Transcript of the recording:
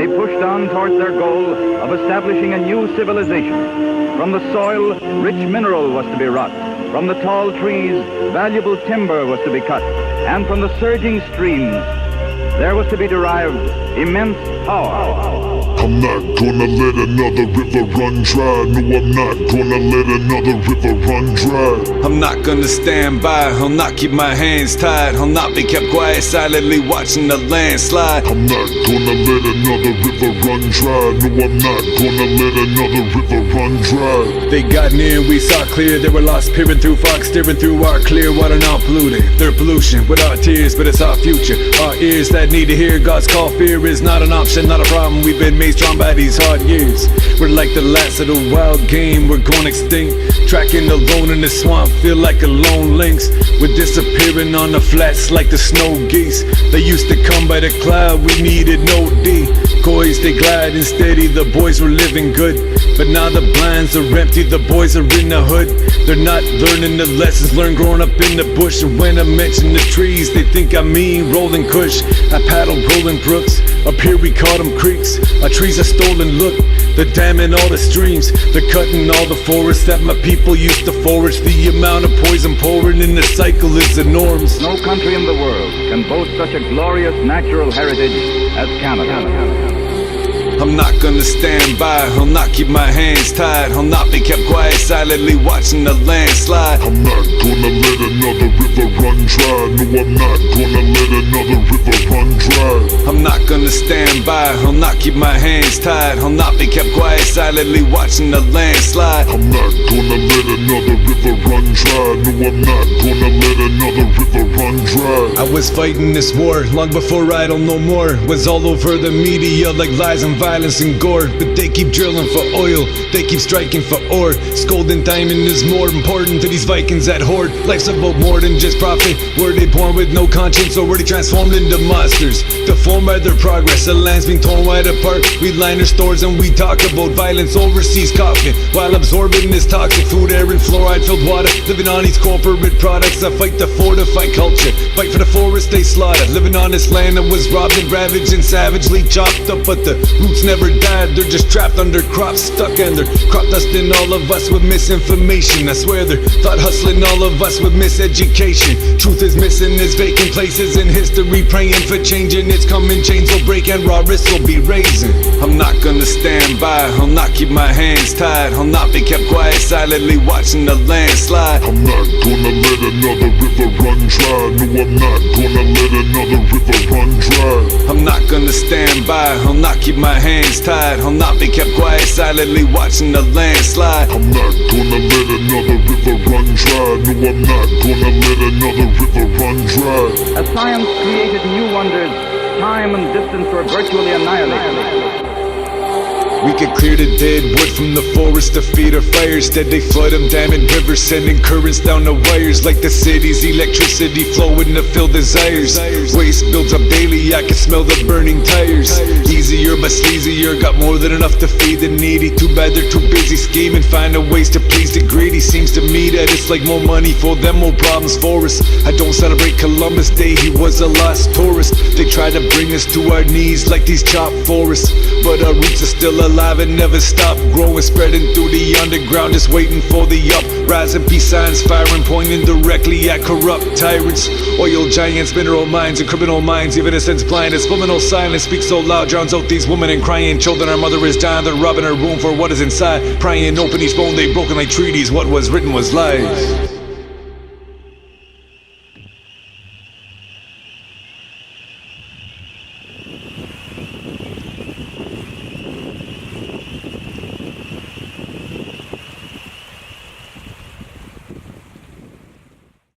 they pushed on towards their goal of establishing a new civilization. From the soil, rich mineral was to be wrought. From the tall trees, valuable timber was to be cut. And from the surging streams, there was to be derived immense power. I'm not gonna let another river run dry. No, I'm not gonna let another river run dry. I'm not gonna stand by, I'll not keep my hands tied. I'll not be kept quiet, silently watching the landslide. I'm not gonna let another river run dry. No, I'm not gonna let another river run dry. They got near, we saw clear. They were lost, peering through fog, steering through our clear water, now polluted. Their pollution with our tears, but it's our future. Our ears that need to hear God's call. Fear is not an option, not a problem. We've been made strong by these hard years. We're like the last of the wild game, we're going extinct. Tracking alone in the swamp, feel like a lone lynx. We're disappearing on the flats like the snow geese. They used to come by the cloud, we needed no decoys. They glide and steady, the boys were living good. But now the blinds are empty, the boys are in the hood. They're not learning the lessons learned growing up in the bush. And when I mention the trees, they think I mean rolling kush. I paddle rolling brooks, up here we call them creeks. Our trees are stolen, look, they're damming all the streams. They're cutting all the forests that my people used to forage. The amount of poison pouring in the cycle is enormous. No country in the world can boast such a glorious natural heritage as Canada. I'm not gonna stand by, I'll not keep my hands tied. I'll not be kept quiet, silently watching the landslide. I'm not gonna let another river run dry. No, I'm not gonna let another river run dry. I'm not gonna stand by, I'll not keep my hands tied. I'll not be kept quiet, silently watching the landslide. I'm not gonna let another river run dry. No, I'm not gonna let another river run dry. I was fighting this war long before I don't know more. Was all over the media like lies and violence and gore. But they keep drilling for oil, they keep striking for ore. Gold and diamond is more important to these Vikings that hoard. Life's about more than just profit. Were they born with no conscience, already transformed into monsters? Deformed by their progress, the land's being torn wide apart. We line our stores and we talk about violence overseas coughing, while absorbing this toxic food, air and fluoride filled water. Living on these corporate products that fight to fortify culture. Fight for the forest they slaughter. Living on this land that was robbed and ravaged and savagely chopped up. But the roots never died, they're just trapped under crops, stuck and they're crop dusting all of us with misinformation. I swear they're thought hustling all of us with miseducation. Truth is missing, there's vacant places in history, praying for change, and it's coming, chains will break and raw risks will be raising. I'm not gonna stand by, I'll not keep my hands tied. I'll not be kept quiet, silently watching the landslide. I'm not gonna let another river run dry. No, I'm not gonna let another river run dry. I'm not gonna stand by, I'll not keep my hands tied. I'll not be kept quiet, silently watching the landslide. I'm not gonna let another river run dry. No, I'm not gonna let another river run dry. As science created new wonders, time and distance were virtually annihilated. We could clear the dead wood from the forest to feed our fires. Instead they flood them, damming rivers, sending currents down the wires. Like the city's electricity flowing to fill desires. Waste builds up daily, I can smell the burning tires. Easier but sleazier, got more than enough to feed the needy. Too bad they're too busy scheming, finding ways to please the greedy. Seems to me that it's like more money for them, more problems for us. I don't celebrate Columbus Day, he was a lost tourist. They try to bring us to our knees like these chopped forests, but our roots are still alive and never stop growing, spreading through the underground, just waiting for the uprising. Peace signs firing, pointing directly at corrupt tyrants. Oil giants, mineral mines, and criminal minds. Even a sense blind, as subliminal silence speaks so loud, drowns out these women and crying children. Our mother is dying, they're robbing her womb for what is inside. Prying open each bone, they broken like treaties. What was written was lies.